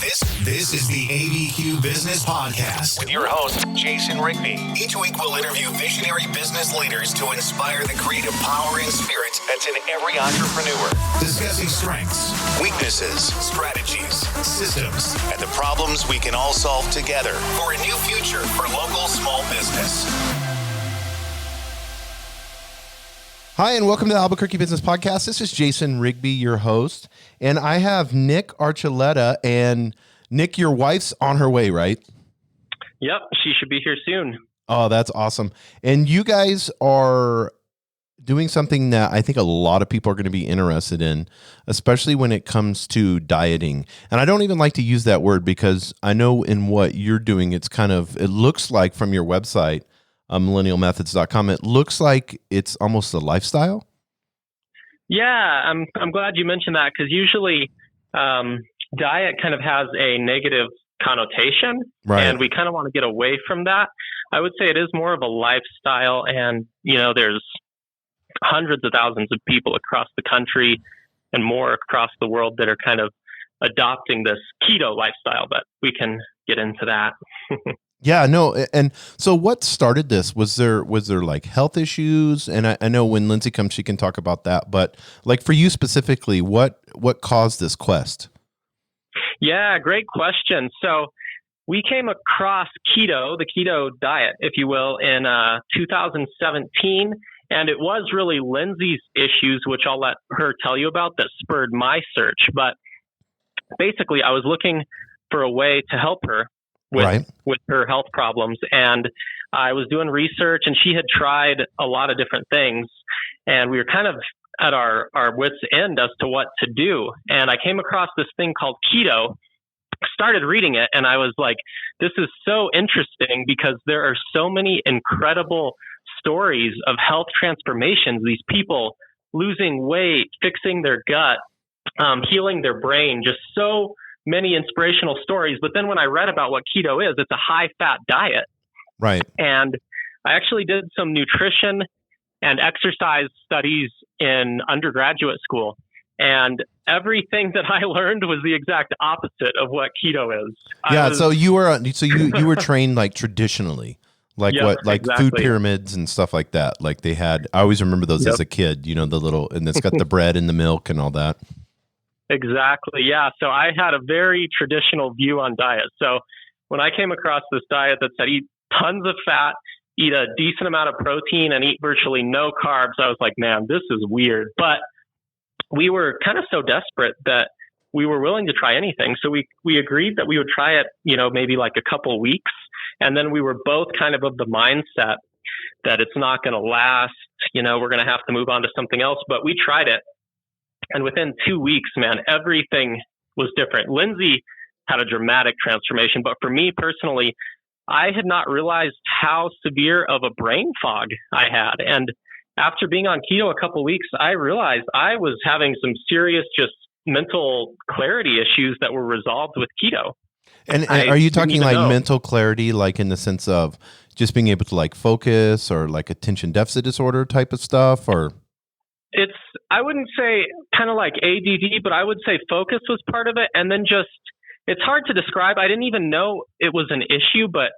This is the ABQ Business Podcast with your host, Jason Rigby. Each week we'll interview visionary business leaders to inspire the creative power and spirit that's in every entrepreneur. Discussing strengths, weaknesses, strategies, systems, and the problems we can all solve together for a new future for local small business. Hi, and welcome to the Albuquerque Business Podcast. This is Jason Rigby, your host, and I have Nick Archuleta. And Nick, your wife's on her way, right? Yep, she should be here soon. Oh, that's awesome. And you guys are doing something that I think a lot of people are going to be interested in, especially when it comes to dieting. And I don't even like to use that word because I know in what you're doing, it looks like from your website, millennialmethods.com, it looks like it's almost a lifestyle. Yeah, I'm glad you mentioned that because usually diet kind of has a negative connotation, right? And we kind of want to get away from that. I would say it is more of a lifestyle, and there's hundreds of thousands of people across the country and more across the world that are kind of adopting this keto lifestyle, but we can get into that. Yeah, no. And so what started this? Was there like health issues? And I know when Lindsay comes, she can talk about that, but like for you specifically, what caused this quest? Yeah, great question. So we came across keto, the keto diet, if you will, in 2017. And it was really Lindsay's issues, which I'll let her tell you about, that spurred my search. But basically, I was looking for a way to help her with her health problems. And I was doing research, and she had tried a lot of different things. And we were kind of at our wits' end as to what to do. And I came across this thing called keto, started reading it, and I was like, this is so interesting because there are so many incredible stories of health transformations, these people losing weight, fixing their gut, healing their brain, just so many inspirational stories. But then when I read about what keto is, it's a high-fat diet. Right. And I actually did some nutrition and exercise studies in undergraduate school. And everything that I learned was the exact opposite of what keto is. So you were trained like traditionally, like exactly. Food pyramids and stuff like that. Like they had, I always remember those as a kid, the little, and it's got the bread and the milk and all that. Exactly. Yeah. So I had a very traditional view on diet. So when I came across this diet that said eat tons of fat, eat a decent amount of protein, and eat virtually no carbs, I was like, man, this is weird. But we were kind of so desperate that we were willing to try anything. So we agreed that we would try it, maybe like a couple of weeks. And then we were both kind of the mindset that it's not going to last, we're going to have to move on to something else. But we tried it. And within 2 weeks, man, everything was different. Lindsay had a dramatic transformation. But for me personally, I had not realized how severe of a brain fog I had. And after being on keto a couple of weeks, I realized I was having some serious just mental clarity issues that were resolved with keto. And are you talking like mental clarity, like in the sense of just being able to like focus, or like attention deficit disorder type of stuff, or? I wouldn't say kind of like ADD, but I would say focus was part of it. And then it's hard to describe. I didn't even know it was an issue, but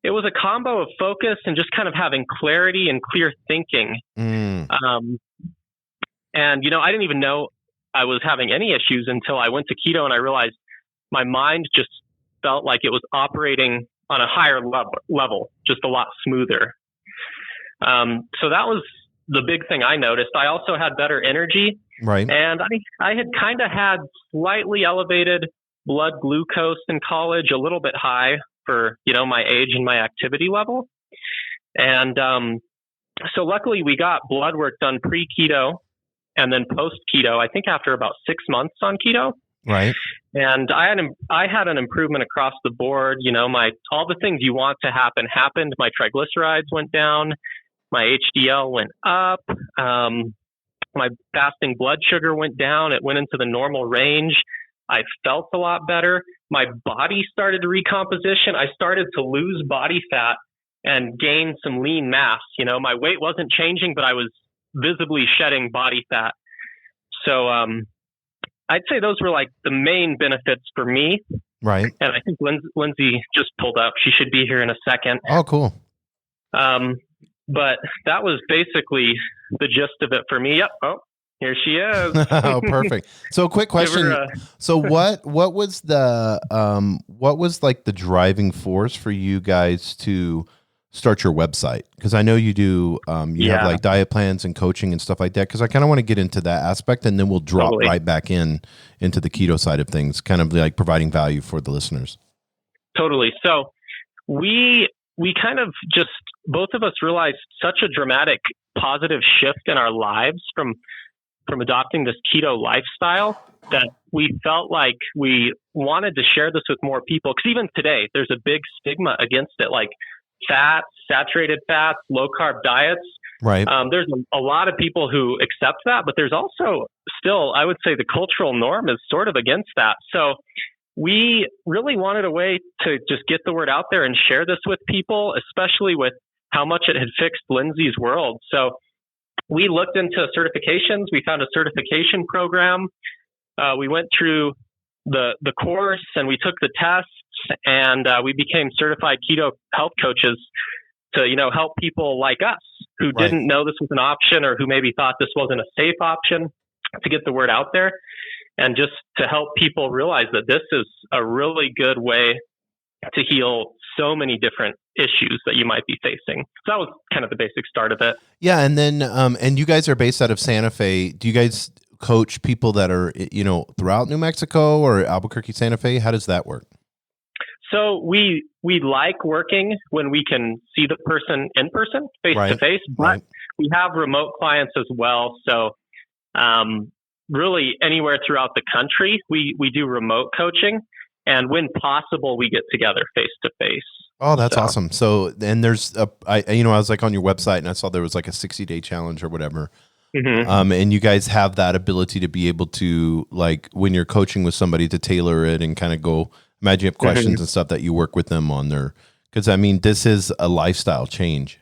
it was a combo of focus and just kind of having clarity and clear thinking. And, I didn't even know I was having any issues until I went to keto, and I realized my mind just felt like it was operating on a higher level, just a lot smoother. So that was the big thing I noticed. I also had better energy. Right. And I had kind of had slightly elevated blood glucose in college, a little bit high for, my age and my activity level. And so luckily we got blood work done pre-keto and then post-keto, I think after about 6 months on keto. Right. And I had an improvement across the board. All the things you want to happen happened. My triglycerides went down. My HDL went up. My fasting blood sugar went down. It went into the normal range. I felt a lot better. My body started recomposition. I started to lose body fat and gain some lean mass. My weight wasn't changing, but I was visibly shedding body fat. So I'd say those were like the main benefits for me. Right. And I think Lindsay just pulled up. She should be here in a second. Oh, cool. But that was basically the gist of it for me. Yep. Oh, here she is. Oh, perfect. So quick question. So what was like the driving force for you guys to start your website? Because I know you do, you have like diet plans and coaching and stuff like that. Because I kind of want to get into that aspect, and then we'll drop right back into the keto side of things, kind of like providing value for the listeners. Totally. So we kind of just, both of us realized such a dramatic positive shift in our lives from adopting this keto lifestyle that we felt like we wanted to share this with more people. Because even today, there's a big stigma against it, like fats, saturated fats, low carb diets. Right. There's a lot of people who accept that, but there's also still, I would say, the cultural norm is sort of against that. So we really wanted a way to just get the word out there and share this with people, especially with how much it had fixed Lindsay's world. So we looked into certifications. We found a certification program. We went through the course and we took the tests, and we became certified keto health coaches to, help people like us who didn't know this was an option, or who maybe thought this wasn't a safe option, to get the word out there, and just to help people realize that this is a really good way to heal so many different issues that you might be facing. So that was kind of the basic start of it. Yeah. And then, and you guys are based out of Santa Fe. Do you guys coach people that are, throughout New Mexico or Albuquerque, Santa Fe? How does that work? So we like working when we can see the person in person, face to face, but we have remote clients as well. So really anywhere throughout the country, we do remote coaching, and when possible, we get together face to face. Oh, that's awesome. So, and there's I was like on your website and I saw there was like a 60-day challenge or whatever. Mm-hmm. And you guys have that ability to be able to, like, when you're coaching with somebody, to tailor it and kind of go, imagine you have questions and stuff that you work with them on there. Because I mean, this is a lifestyle change.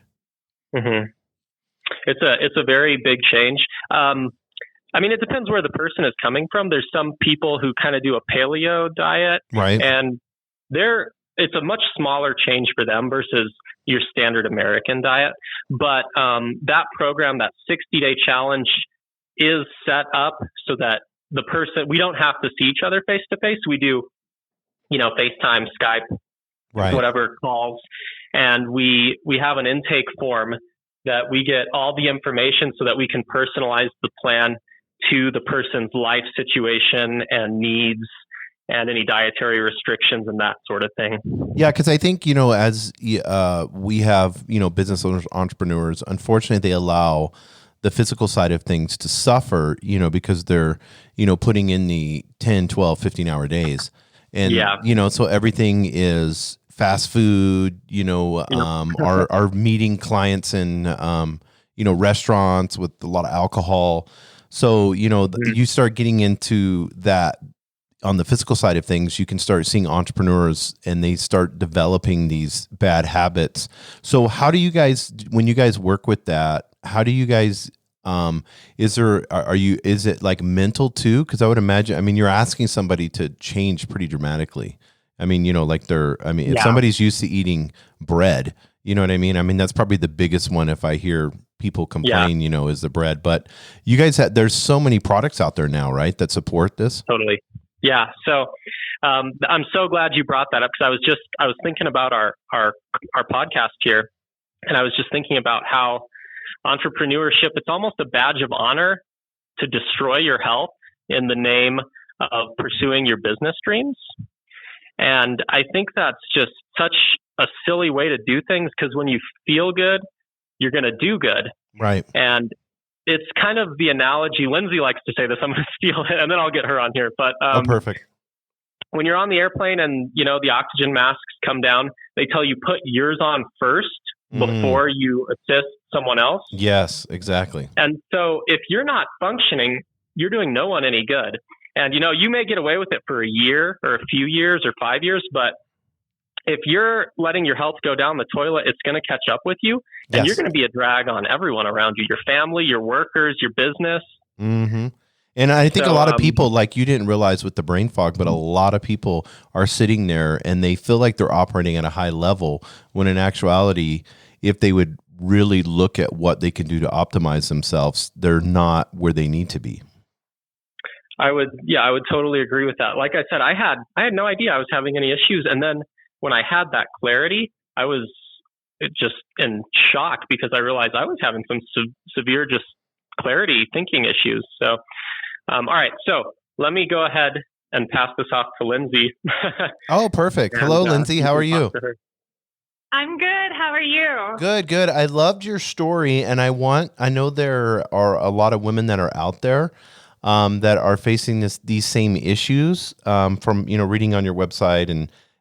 Mm-hmm. It's a very big change. I mean, it depends where the person is coming from. There's some people who kind of do a paleo diet, right? And it's a much smaller change for them versus your standard American diet. But that program, that 60-day challenge, is set up so that the person, we don't have to see each other face to face. We do, FaceTime, Skype, whatever calls, and we have an intake form that we get all the information so that we can personalize the plan to the person's life situation and needs and any dietary restrictions and that sort of thing. Yeah, because I think, as we have, business owners, entrepreneurs, unfortunately, they allow the physical side of things to suffer, because they're, putting in the 10, 12, 15-hour days. And, so everything is fast food, our meeting clients in, restaurants with a lot of alcohol. So, you start getting into that on the physical side of things, you can start seeing entrepreneurs and they start developing these bad habits. So how do you guys, when you guys work with that, how do you guys, is it like mental too? Cause I would imagine, you're asking somebody to change pretty dramatically. If somebody's used to eating bread, you know what I mean? That's probably the biggest one. If I hear people complain, is the bread, but you guys there's so many products out there now, right? That support this. Totally. Yeah. So, I'm so glad you brought that up, because I was thinking about our podcast here, and I was just thinking about how entrepreneurship, it's almost a badge of honor to destroy your health in the name of pursuing your business dreams. And I think that's just such a silly way to do things, because when you feel good, you're going to do good. Right. And it's kind of the analogy, Lindsay likes to say this, I'm going to steal it and then I'll get her on here. But perfect. When you're on the airplane and, the oxygen masks come down, they tell you put yours on first before you assist someone else. Yes, exactly. And so if you're not functioning, you're doing no one any good. And, you may get away with it for a year or a few years or 5 years, but if you're letting your health go down the toilet, it's going to catch up with you, and you're going to be a drag on everyone around you, your family, your workers, your business. Mm-hmm. And I think So, a lot of people, like you didn't realize with the brain fog, but a lot of people are sitting there and they feel like they're operating at a high level when in actuality, if they would really look at what they can do to optimize themselves, they're not where they need to be. I would totally agree with that. Like I said, I had no idea I was having any issues. And then when I had that clarity, I was just in shock because I realized I was having some severe just clarity thinking issues. So, all right. So let me go ahead and pass this off to Lindsay. Oh, perfect. Hello, Lindsay. How are you? I'm good. How are you? Good. I loved your story. And I know there are a lot of women that are out there that are facing these same issues from, reading on your website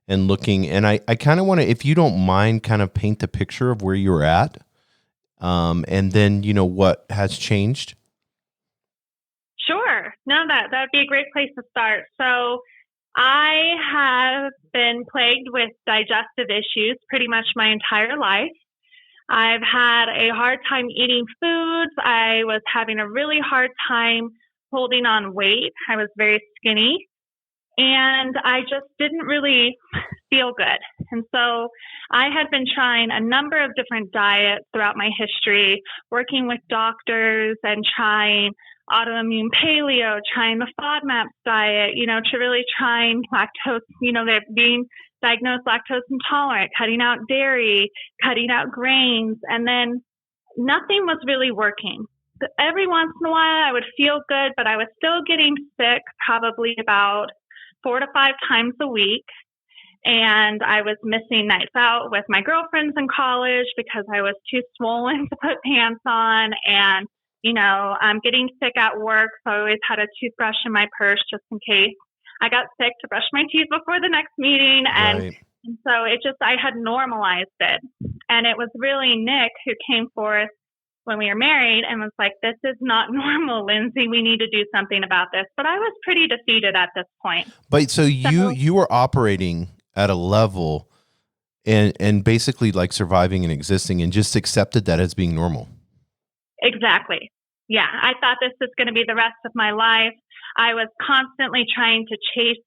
and looking. And I kind of want to, if you don't mind, kind of paint the picture of where you're at and then, what has changed. Sure. No, that'd be a great place to start. So I have been plagued with digestive issues pretty much my entire life. I've had a hard time eating foods. I was having a really hard time holding on weight. I was very skinny and I just didn't really feel good. And so I had been trying a number of different diets throughout my history, working with doctors and trying autoimmune paleo, trying the FODMAP diet, to really trying lactose, they're being diagnosed lactose intolerant, cutting out dairy, cutting out grains, and then nothing was really working. Every once in a while I would feel good, but I was still getting sick probably about 4 to 5 times a week. And I was missing nights out with my girlfriends in college because I was too swollen to put pants on. And, I'm getting sick at work. So I always had a toothbrush in my purse just in case I got sick to brush my teeth before the next meeting. And so I had normalized it. And it was really Nick who came forth when we were married and was like, this is not normal, Lindsay. We need to do something about this. But I was pretty defeated at this point. But so you were operating at a level and basically like surviving and existing and just accepted that as being normal. Exactly. Yeah. I thought this was going to be the rest of my life. I was constantly trying to chase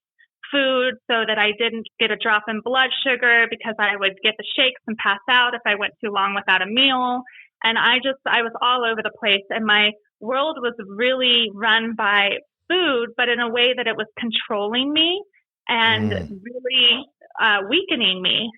food so that I didn't get a drop in blood sugar because I would get the shakes and pass out if I went too long without a meal. And I was all over the place. And my world was really run by food, but in a way that it was controlling me and really weakening me.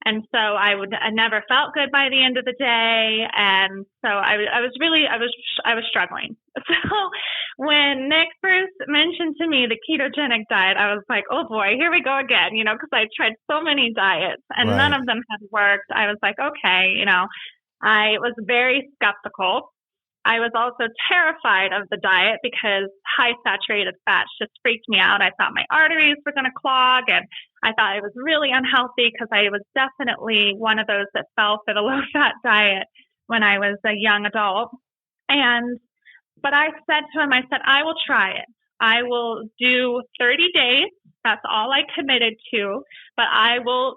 And so I never felt good by the end of the day. And so I was struggling. So when Nick first mentioned to me the ketogenic diet, I was like, oh boy, here we go again, because I tried so many diets and none of them had worked. I was like, okay, I was very skeptical. I was also terrified of the diet because high saturated fats just freaked me out. I thought my arteries were going to clog, and I thought it was really unhealthy because I was definitely one of those that fell for the low fat diet when I was a young adult. But I said to him, I will try it. I will do 30 days. That's all I committed to, but I will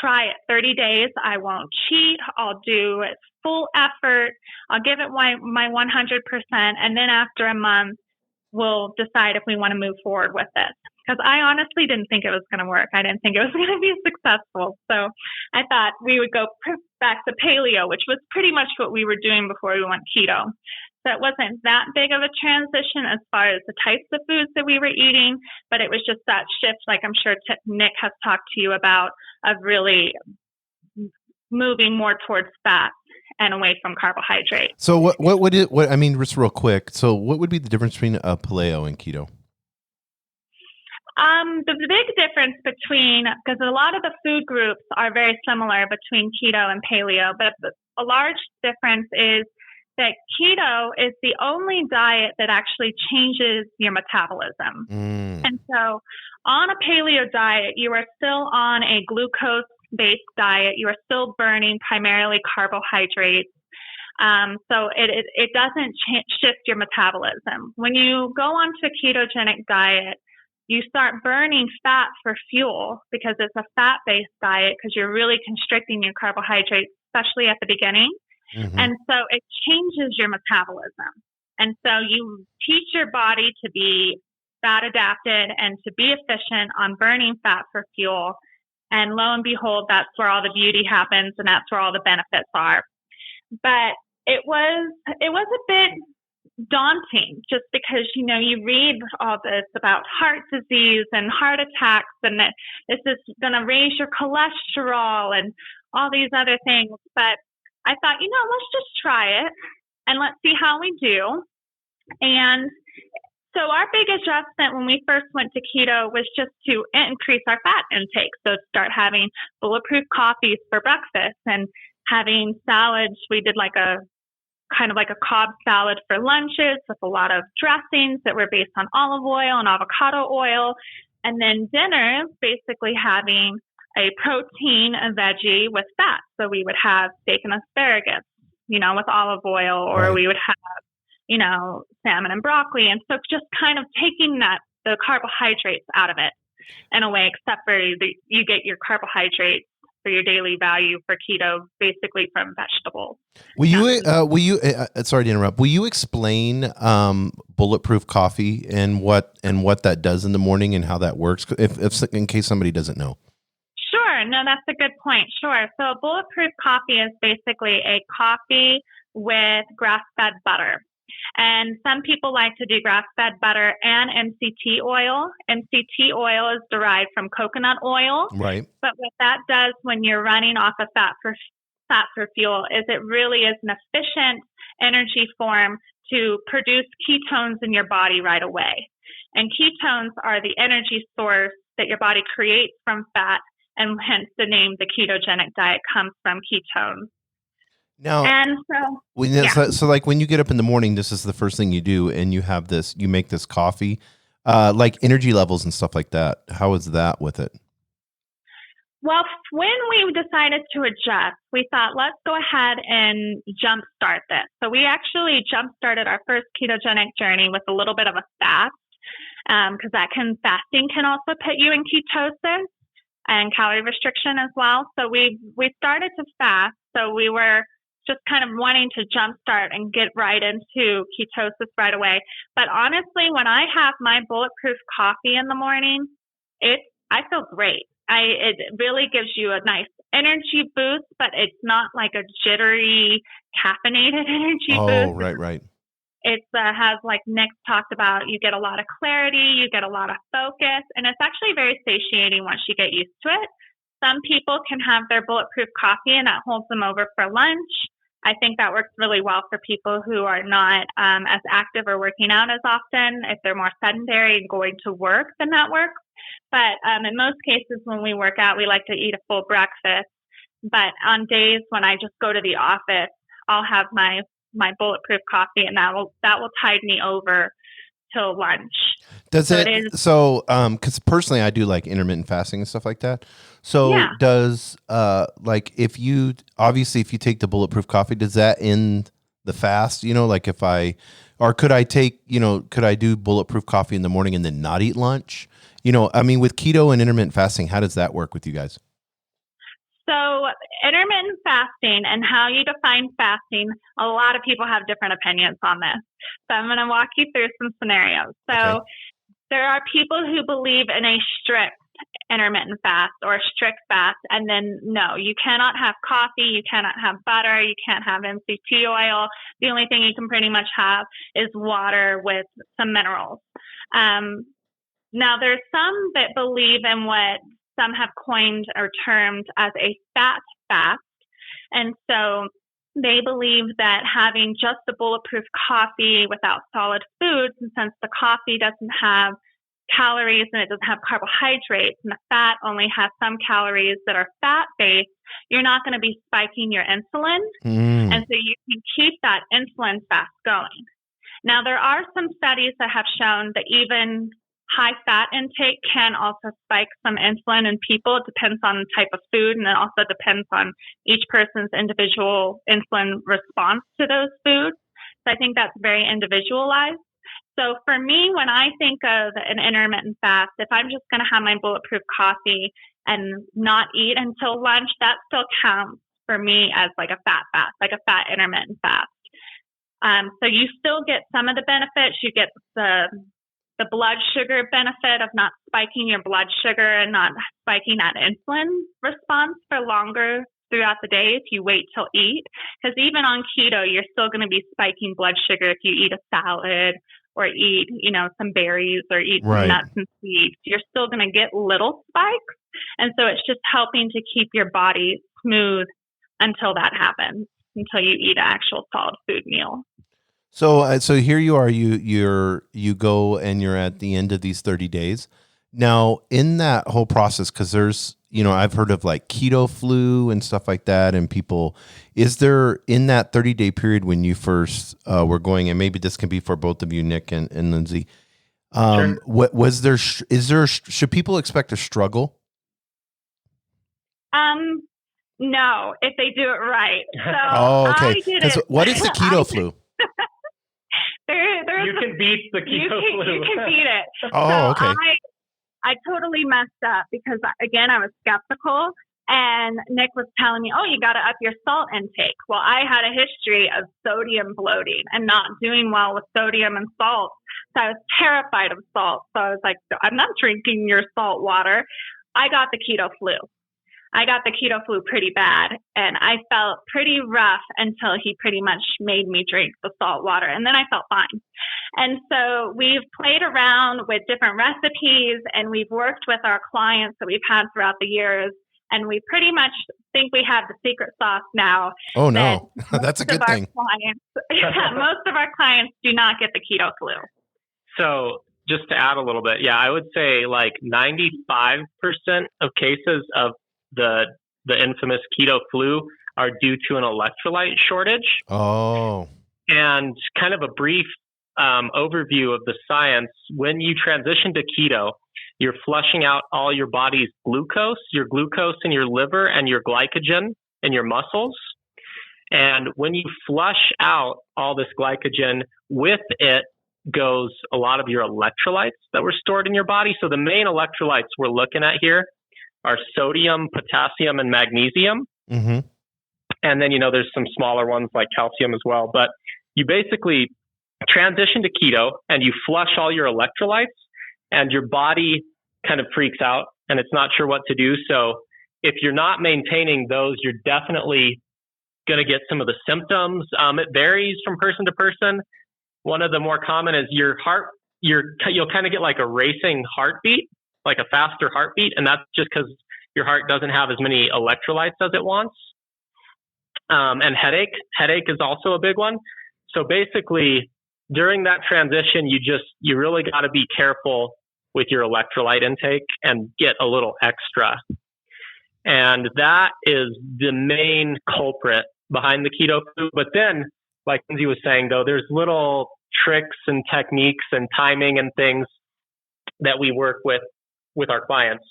try it 30 days. I won't cheat. I'll do it full effort. I'll give it my 100%. And then after a month, we'll decide if we want to move forward with this. Because I honestly didn't think it was going to work. I didn't think it was going to be successful. So I thought we would go back to paleo, which was pretty much what we were doing before we went keto. So it wasn't that big of a transition as far as the types of foods that we were eating, but it was just that shift, like I'm sure Nick has talked to you about, of really moving more towards fat and away from carbohydrate. So just real quick. So what would be the difference between a paleo and keto? The big difference because a lot of the food groups are very similar between keto and paleo, but a large difference is that keto is the only diet that actually changes your metabolism. And so on a paleo diet, you are still on a glucose-based diet. You are still burning primarily carbohydrates. So it doesn't shift your metabolism. When you go onto a ketogenic diet, you start burning fat for fuel because it's a fat-based diet because you're really constricting your carbohydrates, especially at the beginning. And so it changes your metabolism. And so you teach your body to be fat adapted and to be efficient on burning fat for fuel. And lo and behold, that's where all the beauty happens, and that's where all the benefits are. But it was a bit daunting, just because, you read all this about heart disease and heart attacks, and that this is going to raise your cholesterol and all these other things. But I thought, let's just try it and let's see how we do. And so our big adjustment when we first went to keto was just to increase our fat intake. So start having Bulletproof coffees for breakfast and having salads. We did kind of like a Cobb salad for lunches with a lot of dressings that were based on olive oil and avocado oil. And then dinner, basically having a protein, a veggie with fat. So we would have steak and asparagus, with olive oil, or Right. we would have, salmon and broccoli. And so just kind of taking the carbohydrates out of it in a way, except for you get your carbohydrates for your daily value for keto, basically from vegetables. Sorry to interrupt. Will you explain Bulletproof coffee and what that does in the morning and how that works, if in case somebody doesn't know? Sure. No, that's a good point. Sure. So Bulletproof coffee is basically a coffee with grass-fed butter. And some people like to do grass-fed butter and MCT oil. MCT oil is derived from coconut oil. Right. But what that does when you're running off of fat for fuel is it really is an efficient energy form to produce ketones in your body right away. And ketones are the energy source that your body creates from fat, and hence the name, the ketogenic diet, comes from ketones. Now, and so like when you get up in the morning, this is the first thing you do, and you make this coffee, like energy levels and stuff like that. How is that with it? Well, when we decided to adjust, we thought, let's go ahead and jumpstart this. So we actually jump-started our first ketogenic journey with a little bit of a fast, because fasting can also put you in ketosis and calorie restriction as well. So we started to fast. So we were just kind of wanting to jumpstart and get right into ketosis right away. But honestly, when I have my Bulletproof coffee in the morning, I feel great. It really gives you a nice energy boost, but it's not like a jittery, caffeinated energy boost. Oh, right. It has, like Nick talked about, you get a lot of clarity, you get a lot of focus, and it's actually very satiating once you get used to it. Some people can have their Bulletproof coffee and that holds them over for lunch. I think that works really well for people who are not as active or working out as often. If they're more sedentary and going to work, then that works. But in most cases, when we work out, we like to eat a full breakfast. But on days when I just go to the office, I'll have my Bulletproof coffee, and that will tide me over till lunch. Because personally I do like intermittent fasting and stuff like that. So yeah. Does if you take the Bulletproof coffee, does that end the fast? Like could I do Bulletproof coffee in the morning and then not eat lunch? With keto and intermittent fasting, how does that work with you guys? So intermittent fasting and how you define fasting, a lot of people have different opinions on this. So I'm going to walk you through some scenarios. So okay. There are people who believe in a strict intermittent fast or a strict fast, and then no, you cannot have coffee, you cannot have butter, you can't have MCT oil. The only thing you can pretty much have is water with some minerals. Now, there's some that believe in what some have coined or termed as a fat fast. And so they believe that having just the Bulletproof coffee without solid foods, and since the coffee doesn't have calories and it doesn't have carbohydrates, and the fat only has some calories that are fat-based, you're not going to be spiking your insulin. And so you can keep that insulin fast going. Now, there are some studies that have shown that even high fat intake can also spike some insulin in people. It depends on the type of food, and it also depends on each person's individual insulin response to those foods. So I think that's very individualized. So for me, when I think of an intermittent fast, if I'm just going to have my Bulletproof coffee and not eat until lunch, that still counts for me as like a fat fast, like a fat intermittent fast. So you still get some of the benefits. You get the blood sugar benefit of not spiking your blood sugar and not spiking that insulin response for longer throughout the day if you wait till eat. Because even on keto, you're still going to be spiking blood sugar if you eat a salad or eat, some berries or eat some nuts and seeds. You're still going to get little spikes. And so it's just helping to keep your body smooth until that happens, until you eat an actual solid food meal. So here you are, you go and you're at the end of these 30 days. Now in that whole process, cause there's, I've heard of like keto flu and stuff like that. And people, is there in that 30-day period when you first were going, and maybe this can be for both of you, Nick and Lindsay, Sure. what was there, should people expect a struggle? No, if they do it right. So okay. What is the keto flu? You can beat the keto flu. You can beat it. Oh, okay. I totally messed up because, again, I was skeptical. And Nick was telling me, you got to up your salt intake. Well, I had a history of sodium bloating and not doing well with sodium and salt. So I was terrified of salt. So I was like, I'm not drinking your salt water. I got the keto flu. I got the keto flu pretty bad, and I felt pretty rough until he pretty much made me drink the salt water, and then I felt fine. And so we've played around with different recipes, and we've worked with our clients that we've had throughout the years, and we pretty much think we have the secret sauce now. Oh, no. That's a good thing. Most of our clients do not get the keto flu. So just to add a little bit, I would say like 95% of cases of the infamous keto flu are due to an electrolyte shortage. Oh. And kind of a brief overview of the science. When you transition to keto, you're flushing out all your body's glucose in your liver and your glycogen in your muscles. And when you flush out all this glycogen, with it goes a lot of your electrolytes that were stored in your body. So the main electrolytes we're looking at here are sodium, potassium, and magnesium. Mm-hmm. And then, there's some smaller ones like calcium as well. But you basically transition to keto and you flush all your electrolytes, and your body kind of freaks out and it's not sure what to do. So if you're not maintaining those, you're definitely going to get some of the symptoms. It varies from person to person. One of the more common is your heart. You'll kind of get like a racing heartbeat, like a faster heartbeat, and that's just because your heart doesn't have as many electrolytes as it wants. And headache is also a big one. So basically, during that transition, you really got to be careful with your electrolyte intake and get a little extra. And that is the main culprit behind the keto flu. But then, like Lindsay was saying, though, there's little tricks and techniques and timing and things that we work with our clients.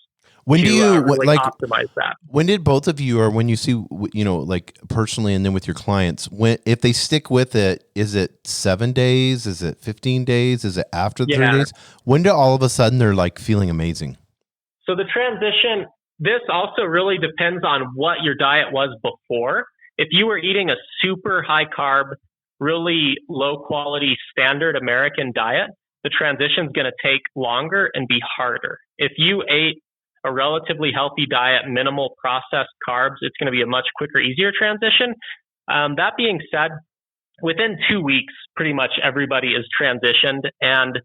When do you really optimize that? When did both of you, or when you see, like personally, and then with your clients, if they stick with it, is it 7 days? Is it 15 days? Is it after the 30 days? When do all of a sudden they're like feeling amazing? So the transition, this also really depends on what your diet was before. If you were eating a super high carb, really low quality standard American diet, the transition is going to take longer and be harder. If you ate a relatively healthy diet, minimal processed carbs, it's going to be a much quicker, easier transition. That being said, within 2 weeks, pretty much everybody is transitioned. And,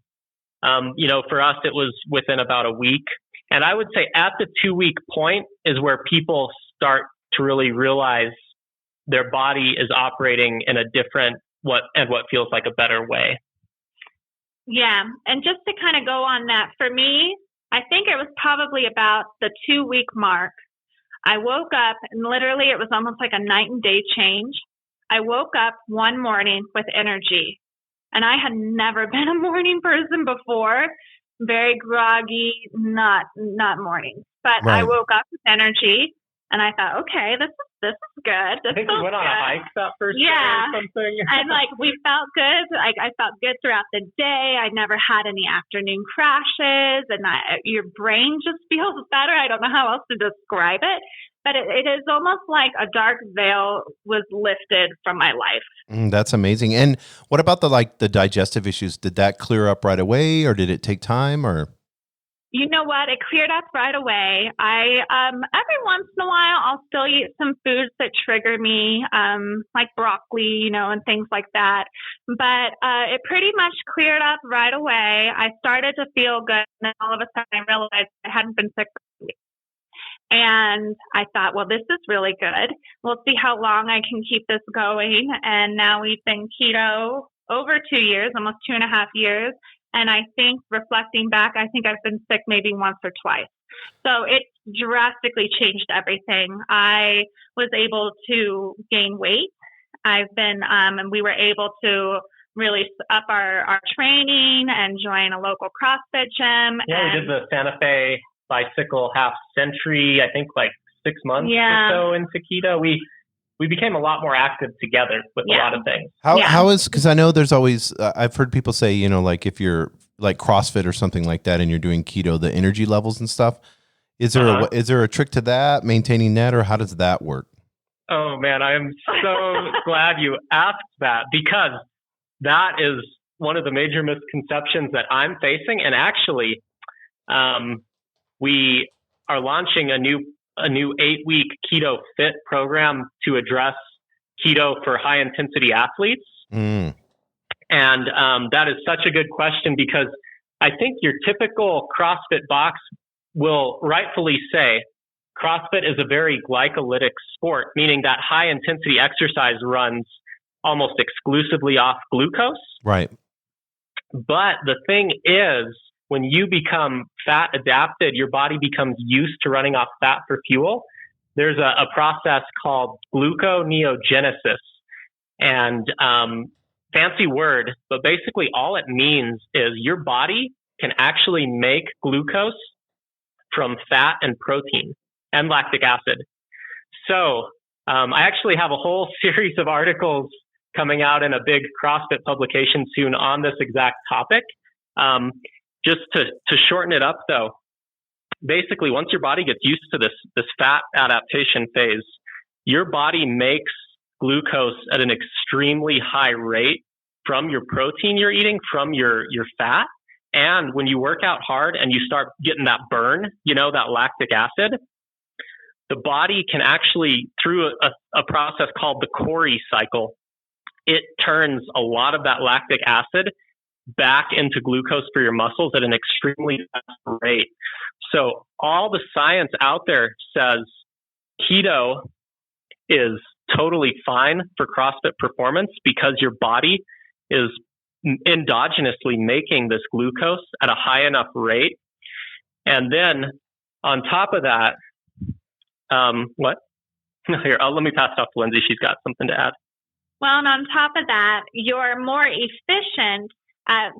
for us, it was within about a week. And I would say at the 2 week point is where people start to really realize their body is operating in a different, what feels like a better way. Yeah. And just to kind of go on that, for me, I think it was probably about the 2 week mark. I woke up and literally it was almost like a night and day change. I woke up one morning with energy, and I had never been a morning person before. Very groggy, not morning, but right. I woke up with energy, and I thought, okay, this is good. I think we went on a hike that first day or something. And we felt good. I felt good throughout the day. I never had any afternoon crashes, and your brain just feels better. I don't know how else to describe it, but it is almost like a dark veil was lifted from my life. That's amazing. And what about the digestive issues? Did that clear up right away, or did it take time? Or You know what? It cleared up right away. I every once in a while I'll still eat some foods that trigger me, like broccoli, and things like that. But it pretty much cleared up right away. I started to feel good, and then all of a sudden I realized I hadn't been sick for weeks. And I thought, well, this is really good. We'll see how long I can keep this going. And now we've been keto over 2 years, almost 2.5 years. And I think reflecting back, I think I've been sick maybe once or twice. So it drastically changed everything. I was able to gain weight. I've been, and we were able to really up our training and join a local CrossFit gym. Yeah, we did the Santa Fe bicycle half century, I think like 6 months or so into keto. We became a lot more active together with a lot of things. How is, because I know there's always, I've heard people say, like if you're like CrossFit or something like that and you're doing keto, the energy levels and stuff, is there a trick to that, maintaining that, or how does that work? Oh man, I am so glad you asked that, because that is one of the major misconceptions that I'm facing. And actually, we are launching a new 8-week keto fit program to address keto for high intensity athletes. And that is such a good question, because I think your typical CrossFit box will rightfully say CrossFit is a very glycolytic sport, meaning that high intensity exercise runs almost exclusively off glucose. Right. But the thing is, when you become fat adapted, your body becomes used to running off fat for fuel. There's a process called gluconeogenesis. And fancy word, but basically all it means is your body can actually make glucose from fat and protein and lactic acid. So I actually have a whole series of articles coming out in a big CrossFit publication soon on this exact topic. Just to shorten it up, though, basically, once your body gets used to this fat adaptation phase, your body makes glucose at an extremely high rate from your protein you're eating, from your fat. And when you work out hard and you start getting that burn, that lactic acid, the body can actually, through a process called the Cori cycle, it turns a lot of that lactic acid back into glucose for your muscles at an extremely fast rate. So all the science out there says keto is totally fine for CrossFit performance, because your body is endogenously making this glucose at a high enough rate. And then on top of that, what? Here, let me pass it off to Lindsay. She's got something to add. Well, and on top of that, you're more efficient at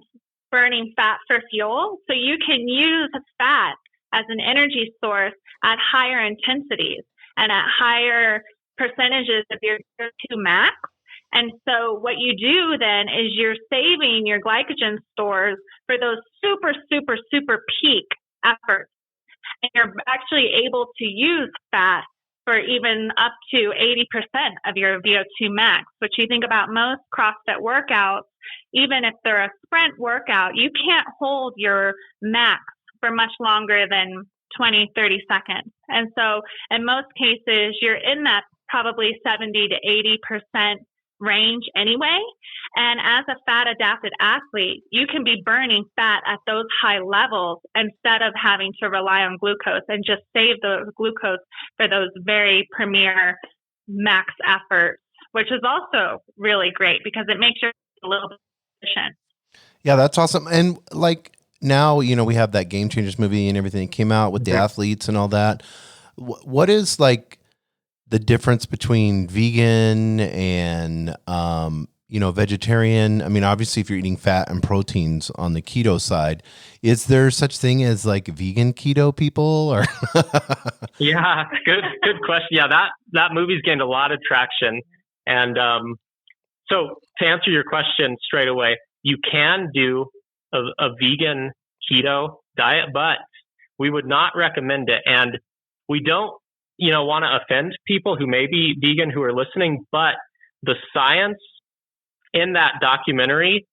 burning fat for fuel. So you can use fat as an energy source at higher intensities and at higher percentages of your VO2 max. And so what you do then is you're saving your glycogen stores for those super, super, super peak efforts. And you're actually able to use fat for even up to 80% of your VO2 max, which you think about most CrossFit workouts, even if they're a sprint workout, you can't hold your max for much longer than 20, 30 seconds. And so in most cases, you're in that probably 70 to 80% range anyway. And as a fat adapted athlete, you can be burning fat at those high levels instead of having to rely on glucose, and just save the glucose for those very premier max efforts, which is also really great because it makes you a little bit efficient. Yeah, that's awesome. And like now, we have that Game Changers movie and everything that came out with the athletes and all that. What is like the difference between vegan and, vegetarian? I mean, obviously if you're eating fat and proteins on the keto side, is there such thing as like vegan keto people or? Yeah, good question. Yeah, that movie's gained a lot of traction. And, so to answer your question straight away, you can do a vegan keto diet, but we would not recommend it. And we don't want to offend people who may be vegan who are listening, but the science in that documentary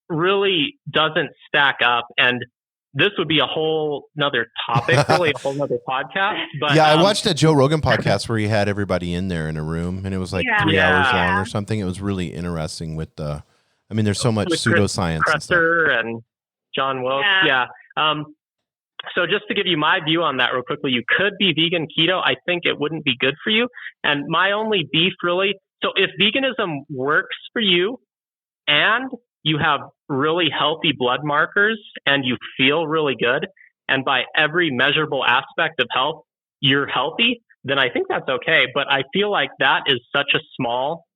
really doesn't stack up. And this would be a whole nother topic, really a whole nother podcast. But yeah, I watched a Joe Rogan podcast where he had everybody in there in a room, and it was like 3 hours long or something. It was really interesting with there's so much pseudoscience and John Wilkes. Yeah. So just to give you my view on that real quickly, you could be vegan keto. I think it wouldn't be good for you. And my only beef really, so if veganism works for you and you have really healthy blood markers and you feel really good, and by every measurable aspect of health, you're healthy, then I think that's okay. But I feel like that is such a small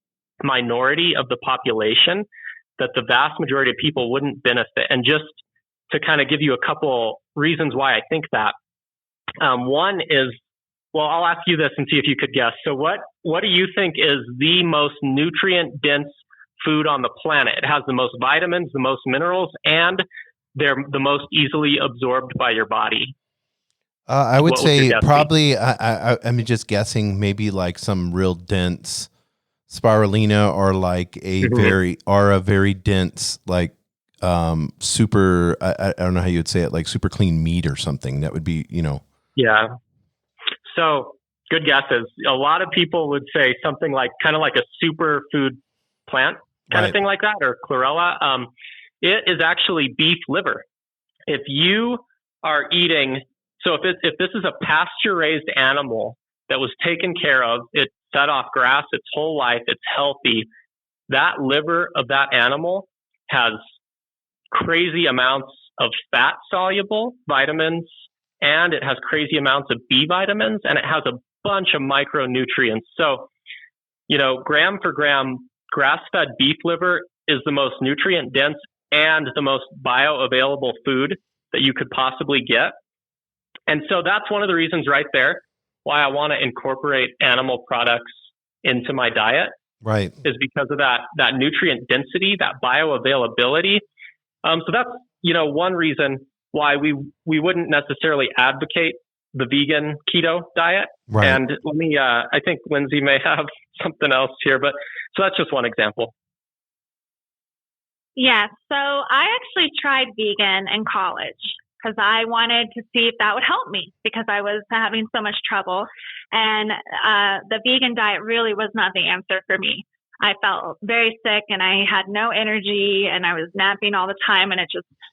minority of the population that the vast majority of people wouldn't benefit. And just to kind of give you a couple reasons why I think that. One is, well, I'll ask you this and see if you could guess. So what do you think is the most nutrient dense food on the planet? It has the most vitamins, the most minerals, and they're the most easily absorbed by your body. I would say probably, I'm just guessing, maybe like some real dense spirulina, or like a very dense, like super, I don't know how you would say it, like super clean meat or something. That would be, Yeah. So good guesses. A lot of people would say something like kind of like a superfood plant kind of thing like that, or chlorella. It is actually beef liver. If you are eating, so if this is a pasture raised animal that was taken care of, it fed off grass its whole life, it's healthy, that liver of that animal has crazy amounts of fat soluble vitamins, and it has crazy amounts of B vitamins, and it has a bunch of micronutrients. So, gram for gram, grass-fed beef liver is the most nutrient dense and the most bioavailable food that you could possibly get. And so that's one of the reasons right there why I want to incorporate animal products into my diet. Right. Is because of that nutrient density, that bioavailability. So that's, one reason why we wouldn't necessarily advocate the vegan keto diet. Right. And let me, I think Lindsay may have something else here, but so that's just one example. Yeah. So I actually tried vegan in college because I wanted to see if that would help me because I was having so much trouble. And the vegan diet really was not the answer for me. I felt very sick and I had no energy and I was napping all the time, and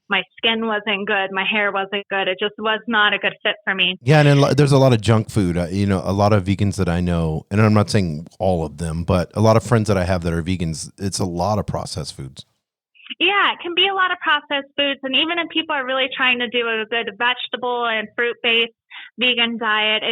my skin wasn't good. My hair wasn't good. It just was not a good fit for me. Yeah. And there's a lot of junk food, a lot of vegans that I know, and I'm not saying all of them, but a lot of friends that I have that are vegans, it's a lot of processed foods. Yeah, it can be a lot of processed foods. And even if people are really trying to do a good vegetable and fruit-based vegan diet,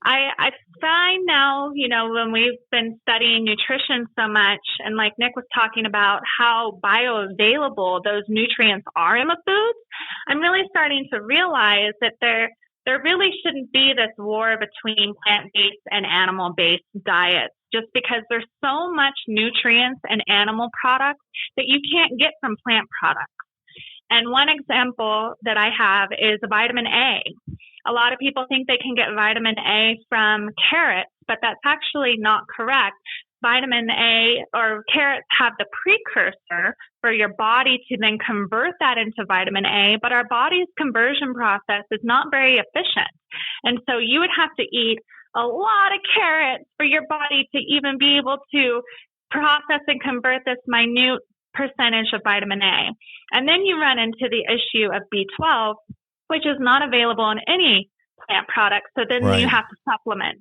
I find now, when we've been studying nutrition so much, and like Nick was talking about how bioavailable those nutrients are in the foods, I'm really starting to realize that there really shouldn't be this war between plant-based and animal-based diets, just because there's so much nutrients in animal products that you can't get from plant products. And one example that I have is vitamin A. A lot of people think they can get vitamin A from carrots, but that's actually not correct. Vitamin A or carrots have the precursor for your body to then convert that into vitamin A, but our body's conversion process is not very efficient. And so you would have to eat a lot of carrots for your body to even be able to process and convert this minute percentage of vitamin A. And then you run into the issue of B12, which is not available in any plant product. So then you have to supplement.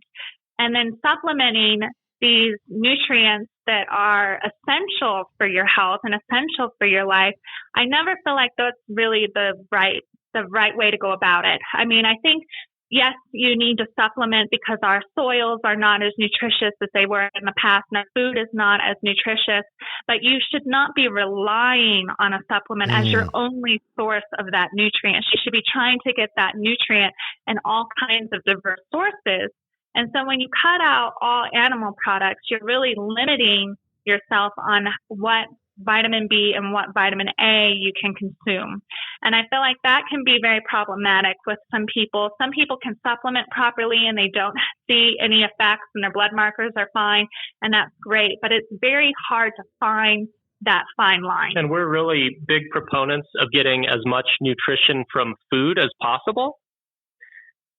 And then supplementing these nutrients that are essential for your health and essential for your life, I never feel like that's really the right way to go about it. I mean, I think, yes, you need to supplement because our soils are not as nutritious as they were in the past, and our food is not as nutritious, but you should not be relying on a supplement as your only source of that nutrient. You should be trying to get that nutrient in all kinds of diverse sources. And so when you cut out all animal products, you're really limiting yourself on what vitamin B and what vitamin A you can consume. And I feel like that can be very problematic with some people. Some people can supplement properly and they don't see any effects and their blood markers are fine, and that's great. But it's very hard to find that fine line. And we're really big proponents of getting as much nutrition from food as possible.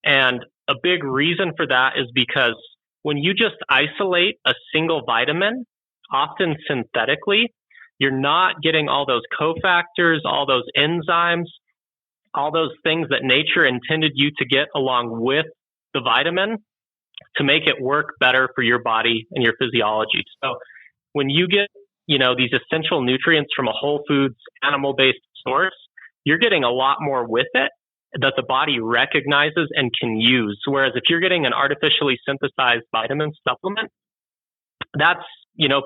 And a big reason for that is because when you just isolate a single vitamin, often synthetically, you're not getting all those cofactors, all those enzymes, all those things that nature intended you to get along with the vitamin to make it work better for your body and your physiology. So when you get, these essential nutrients from a whole foods, animal-based source, you're getting a lot more with it that the body recognizes and can use. Whereas if you're getting an artificially synthesized vitamin supplement, that's,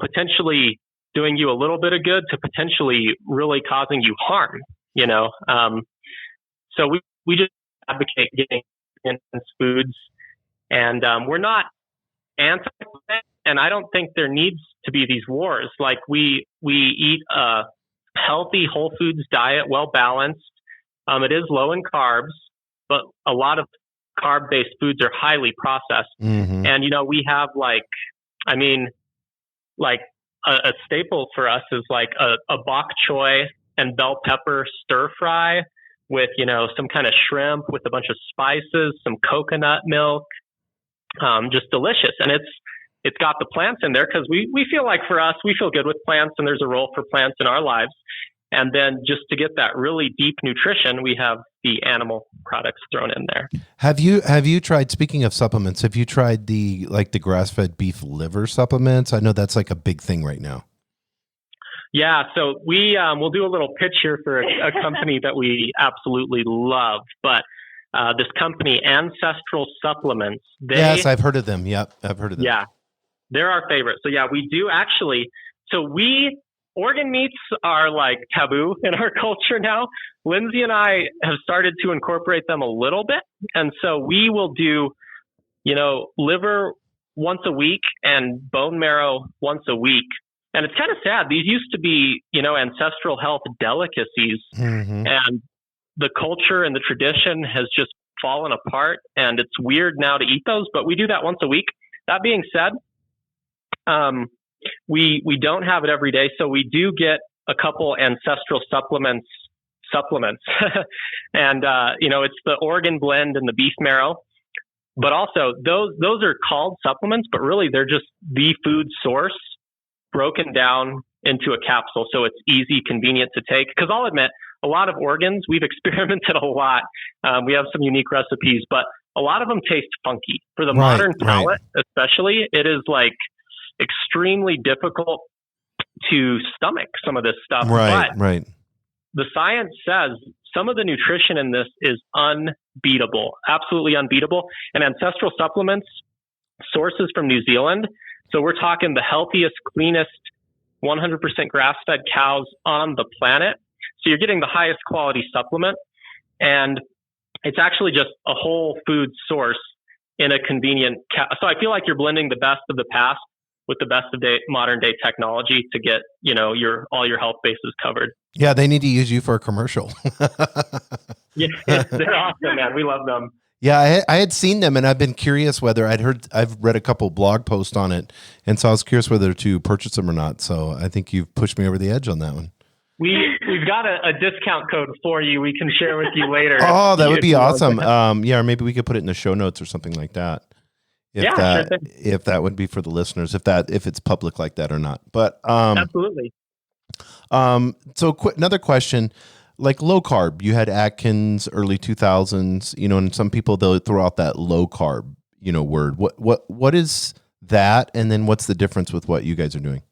potentially doing you a little bit of good to potentially really causing you harm, So we just advocate getting intense foods, and we're not anti it, and I don't think there needs to be these wars. Like we eat a healthy whole foods diet, well balanced. It is low in carbs, but a lot of carb-based foods are highly processed. Mm-hmm. And, we have a staple for us is like a bok choy and bell pepper stir fry with, some kind of shrimp with a bunch of spices, some coconut milk, just delicious. And it's got the plants in there because we feel like for us, we feel good with plants and there's a role for plants in our lives. And then just to get that really deep nutrition, we have the animal products thrown in there. Have you tried, speaking of supplements, have you tried the grass-fed beef liver supplements? I know that's like a big thing right now. Yeah. So we'll do a little pitch here for a company that we absolutely love, but this company, Ancestral Supplements. Yes, I've heard of them. Yep. I've heard of them. Yeah. They're our favorite. So yeah, we do actually. So organ meats are like taboo in our culture now. Lindsay and I have started to incorporate them a little bit. And so we will do, liver once a week and bone marrow once a week. And it's kind of sad. These used to be, ancestral health delicacies. Mm-hmm. And the culture and the tradition has just fallen apart. And it's weird now to eat those, but we do that once a week. That being said, we don't have it every day, so we do get a couple ancestral supplements, and it's the organ blend and the beef marrow. But also those are called supplements, but really they're just the food source broken down into a capsule, so it's easy, convenient to take. Because I'll admit, a lot of organs we've experimented a lot. We have some unique recipes, but a lot of them taste funky for the modern palate, especially. It is like extremely difficult to stomach some of this stuff. Right. The science says some of the nutrition in this is unbeatable, absolutely unbeatable. And Ancestral Supplements sources from New Zealand. So we're talking the healthiest, cleanest, 100% grass-fed cows on the planet. So you're getting the highest quality supplement. And it's actually just a whole food source in a convenient. So I feel like you're blending the best of the past with the best of modern day technology to get, all your health bases covered. Yeah, they need to use you for a commercial. Yeah, they're awesome, man. We love them. Yeah, I had seen them, and I've been curious whether I've read a couple blog posts on it, and so I was curious whether to purchase them or not. So I think you've pushed me over the edge on that one. We've got a discount code for you. We can share with you later. Oh, that would be awesome. Or maybe we could put it in the show notes or something like that. If that would be for the listeners, if it's public like that or not. But absolutely. So another question, like low carb, you had Atkins early 2000s, and some people, they'll throw out that low carb, word. What is that? And then what's the difference with what you guys are doing?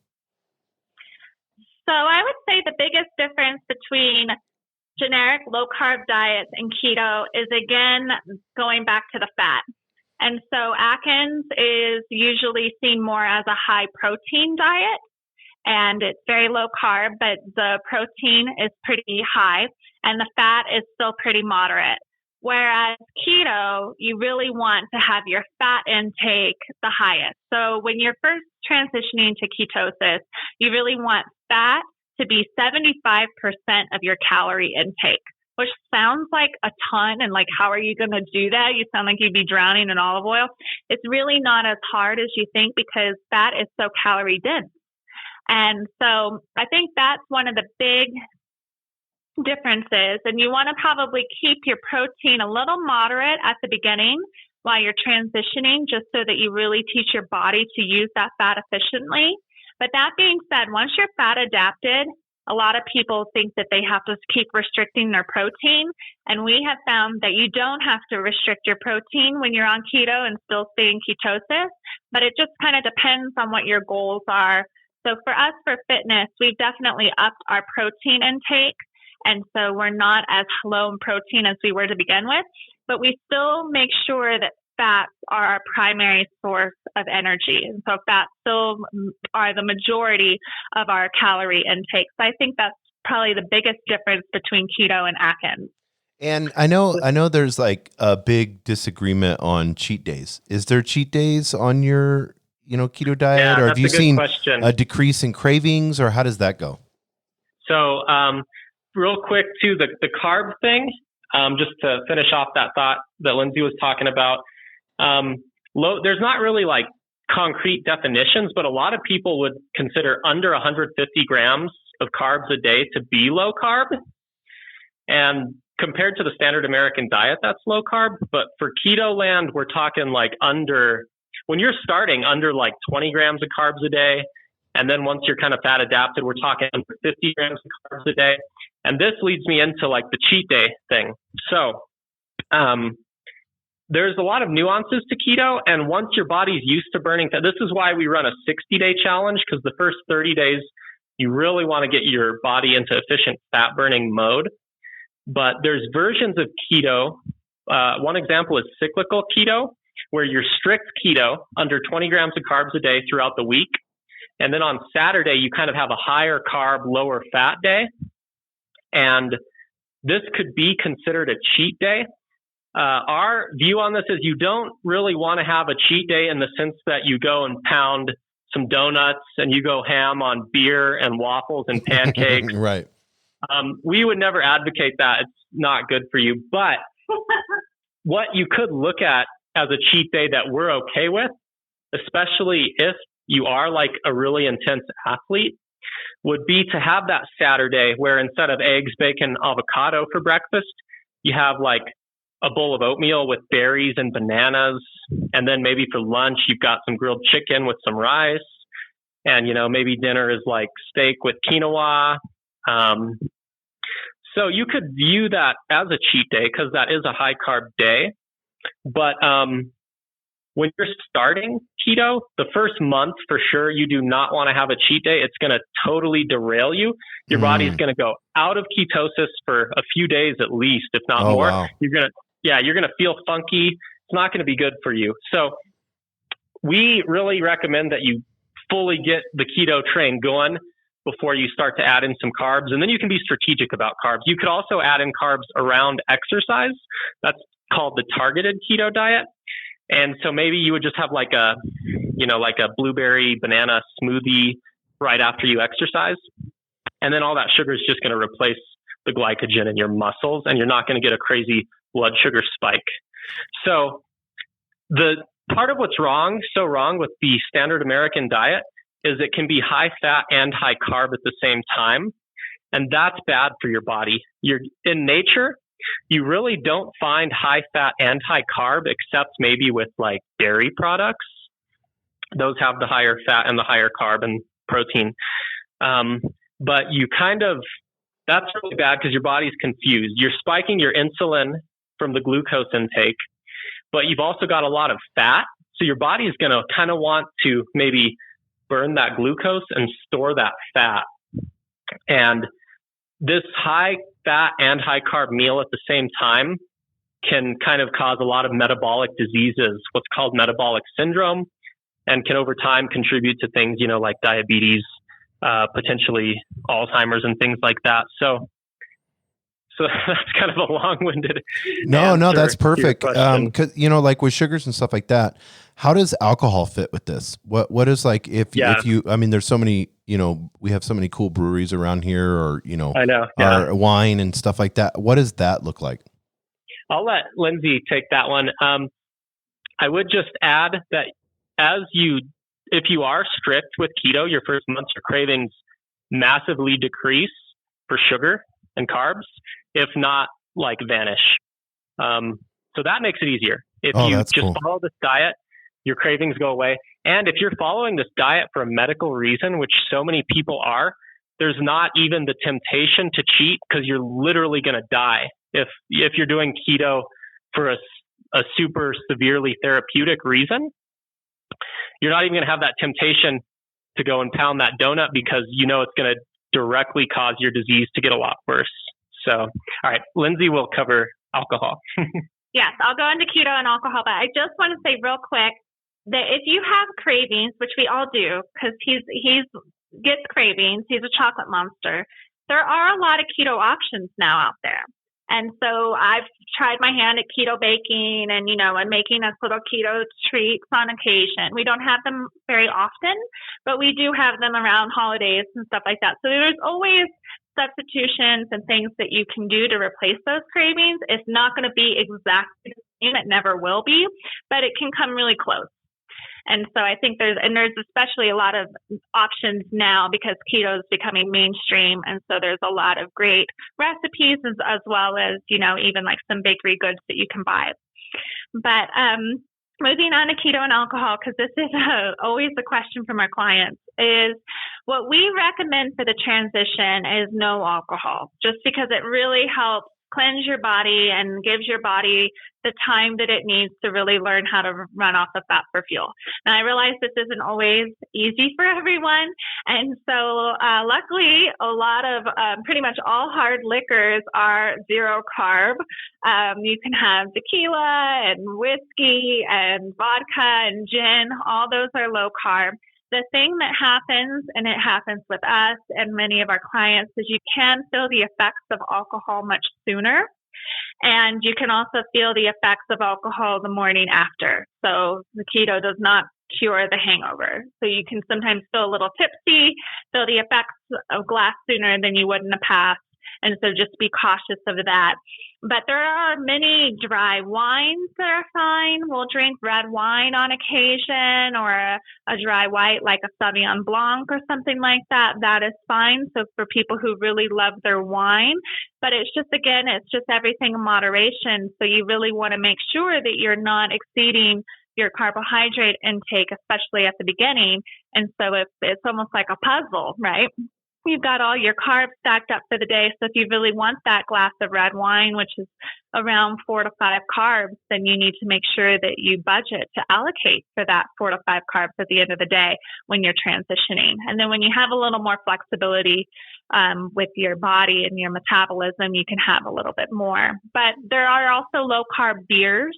So I would say the biggest difference between generic low carb diets and keto is, again, going back to the fat. And so Atkins is usually seen more as a high protein diet, and it's very low carb, but the protein is pretty high and the fat is still pretty moderate. Whereas keto, you really want to have your fat intake the highest. So when you're first transitioning to ketosis, you really want fat to be 75% of your calorie intake, which sounds like a ton. And like, how are you going to do that? You sound like you'd be drowning in olive oil. It's really not as hard as you think because fat is so calorie dense. And so I think that's one of the big differences. And you want to probably keep your protein a little moderate at the beginning while you're transitioning, just so that you really teach your body to use that fat efficiently. But that being said, once you're fat adapted, a lot of people think that they have to keep restricting their protein. And we have found that you don't have to restrict your protein when you're on keto and still stay in ketosis, but it just kind of depends on what your goals are. So for us, for fitness, we've definitely upped our protein intake. And so we're not as low in protein as we were to begin with, but we still make sure that fats are our primary source of energy. And so fats still are the majority of our calorie intake. So I think that's probably the biggest difference between keto and Atkins. And I know there's like a big disagreement on cheat days. Is there cheat days on your, keto diet, or have you seen a decrease in cravings, or how does that go? So, real quick too, the carb thing, just to finish off that thought that Lindsay was talking about. There's not really like concrete definitions, but a lot of people would consider under 150 grams of carbs a day to be low carb. And compared to the standard American diet, that's low carb. But for keto land, we're talking like when you're starting under like 20 grams of carbs a day. And then once you're kind of fat adapted, we're talking under 50 grams of carbs a day. And this leads me into like the cheat day thing. So, there's a lot of nuances to keto. And once your body's used to burning fat, this is why we run a 60-day challenge, because the first 30 days, you really want to get your body into efficient fat burning mode. But there's versions of keto. One example is cyclical keto, where you're strict keto under 20 grams of carbs a day throughout the week. And then on Saturday, you kind of have a higher carb, lower fat day. And this could be considered a cheat day. Our view on this is you don't really want to have a cheat day in the sense that you go and pound some donuts and you go ham on beer and waffles and pancakes. Right. We would never advocate that. It's not good for you. But what you could look at as a cheat day that we're okay with, especially if you are like a really intense athlete, would be to have that Saturday where instead of eggs, bacon, avocado for breakfast, you have like a bowl of oatmeal with berries and bananas. And then maybe for lunch, you've got some grilled chicken with some rice. And, maybe dinner is like steak with quinoa. So you could view that as a cheat day because that is a high carb day. But when you're starting keto, the first month for sure, you do not want to have a cheat day. It's going to totally derail you. Your body's going to go out of ketosis for a few days at least, if not more. Wow. You're going to feel funky. It's not going to be good for you. So we really recommend that you fully get the keto train going before you start to add in some carbs. And then you can be strategic about carbs. You could also add in carbs around exercise. That's called the targeted keto diet. And so maybe you would just have like a blueberry banana smoothie right after you exercise. And then all that sugar is just going to replace the glycogen in your muscles, and you're not going to get a crazy blood sugar spike. So the part of what's wrong with the standard American diet is it can be high fat and high carb at the same time. And that's bad for your body. In nature, you really don't find high fat and high carb except maybe with like dairy products. Those have the higher fat and the higher carb and protein. But that's really bad because your body's confused. You're spiking your insulin from the glucose intake, but you've also got a lot of fat. So your body is going to kind of want to maybe burn that glucose and store that fat. And this high fat and high carb meal at the same time can kind of cause a lot of metabolic diseases, what's called metabolic syndrome, and can over time contribute to things, like diabetes, potentially Alzheimer's and things like that. So that's kind of a long-winded No, that's perfect. Cause like with sugars and stuff like that, How does alcohol fit with this? What is like, if you, I mean, there's so many, we have so many cool breweries around here, or, I know. our wine and stuff like that. What does that look like? I'll let Lindsay take that one. I would just add that if you are strict with keto, your first months, your cravings massively decrease for sugar and carbs, if not like vanish. So that makes it easier. If you just follow this diet, your cravings go away. And if you're following this diet for a medical reason, which so many people are, there's not even the temptation to cheat, because you're literally going to die. If you're doing keto for a super severely therapeutic reason, you're not even going to have that temptation to go and pound that donut, because it's going to directly cause your disease to get a lot worse. So, all right, Lindsay will cover alcohol. Yes, I'll go into keto and alcohol, but I just want to say real quick that if you have cravings, which we all do, because he gets cravings, he's a chocolate monster, there are a lot of keto options now out there. And so I've tried my hand at keto baking and, and making us little keto treats on occasion. We don't have them very often, but we do have them around holidays and stuff like that. So there's always substitutions and things that you can do to replace those cravings. It's not going to be exactly the same. It never will be, but it can come really close. And so I think there's especially a lot of options now, because keto is becoming mainstream. And so there's a lot of great recipes as well as, even like some bakery goods that you can buy. But moving on to keto and alcohol, because this is always a question from our clients, is what we recommend for the transition is no alcohol, just because it really helps cleanse your body and gives your body the time that it needs to really learn how to run off the fat for fuel. Now, I realize this isn't always easy for everyone. And so luckily, a lot of pretty much all hard liquors are zero carb. You can have tequila and whiskey and vodka and gin. All those are low carb. The thing that happens, and it happens with us and many of our clients, is you can feel the effects of alcohol much sooner. And you can also feel the effects of alcohol the morning after. So the keto does not cure the hangover. So you can sometimes feel a little tipsy, feel the effects of glass sooner than you would in the past. And so just be cautious of that. But there are many dry wines that are fine. We'll drink red wine on occasion, or a dry white like a Sauvignon Blanc or something like that. That is fine. So for people who really love their wine, but it's just everything in moderation. So you really want to make sure that you're not exceeding your carbohydrate intake, especially at the beginning. And so it's almost like a puzzle, right? You've got all your carbs stacked up for the day. So if you really want that glass of red wine, which is around 4 to 5 carbs, then you need to make sure that you budget to allocate for that 4 to 5 carbs at the end of the day when you're transitioning. And then when you have a little more flexibility with your body and your metabolism, you can have a little bit more. But there are also low carb beers.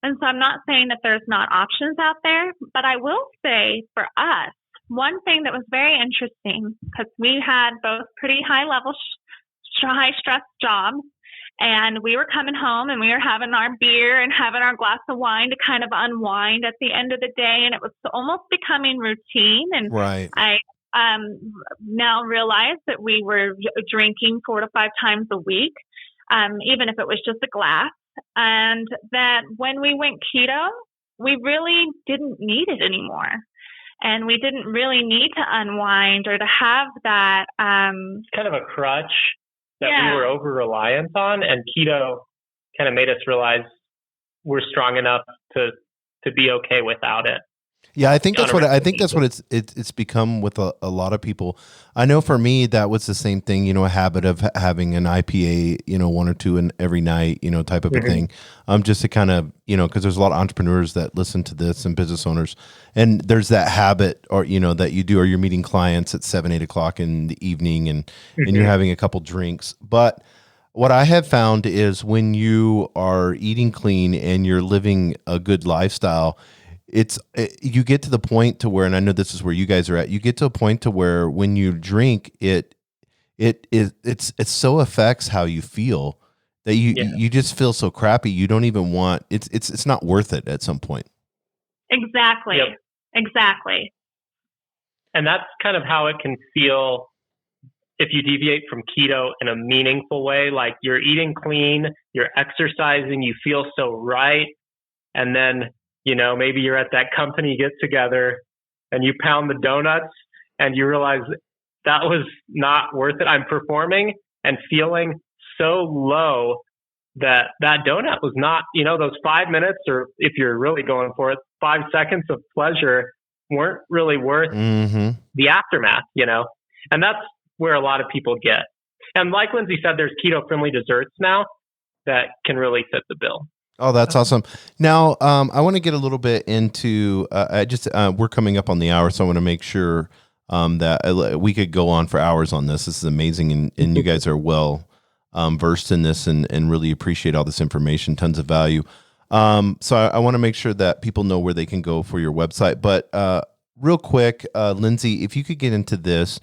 And so I'm not saying that there's not options out there, but I will say for us, one thing that was very interesting, because we had both pretty high-level, high-stress jobs, and we were coming home and we were having our beer and having our glass of wine to kind of unwind at the end of the day, and it was almost becoming routine. And right. I now realize that we were drinking 4 to 5 times a week, even if it was just a glass, and that when we went keto, we really didn't need it anymore. And we didn't really need to unwind or to have that. Kind of a crutch that we were over-reliant on. And keto kind of made us realize we're strong enough to be okay without it. Yeah, I think that's what it's become with a lot of people. I know for me that was the same thing. A habit of having an IPA, 1 or 2 every night, type of a thing. Just to kind of, because there's a lot of entrepreneurs that listen to this and business owners, and there's that habit, or that you do, or you're meeting clients at 7, 8 o'clock in the evening, and you're having a couple drinks. But what I have found is when you are eating clean and you're living a good lifestyle, you get to the point to where, and I know this is where you guys are at, you get to a point to where when you drink, it so affects how you feel that you just feel so crappy. You don't even want, it's not worth it at some point. Exactly. Yep. Exactly. And that's kind of how it can feel if you deviate from keto in a meaningful way. Like you're eating clean, you're exercising, you feel so right. And then, maybe you're at that company get together and you pound the donuts and you realize that was not worth it. I'm performing and feeling so low that donut was not, those 5 minutes, or if you're really going for it, 5 seconds of pleasure weren't really worth the aftermath, and that's where a lot of people get. And like Lindsay said, there's keto-friendly desserts now that can really fit the bill. Oh, that's awesome. Now, I want to get a little bit into, we're coming up on the hour, so I want to make sure that we could go on for hours on this. This is amazing, and you guys are well versed in this and really appreciate all this information, tons of value. So I want to make sure that people know where they can go for your website. But real quick, Lindsay, if you could get into this,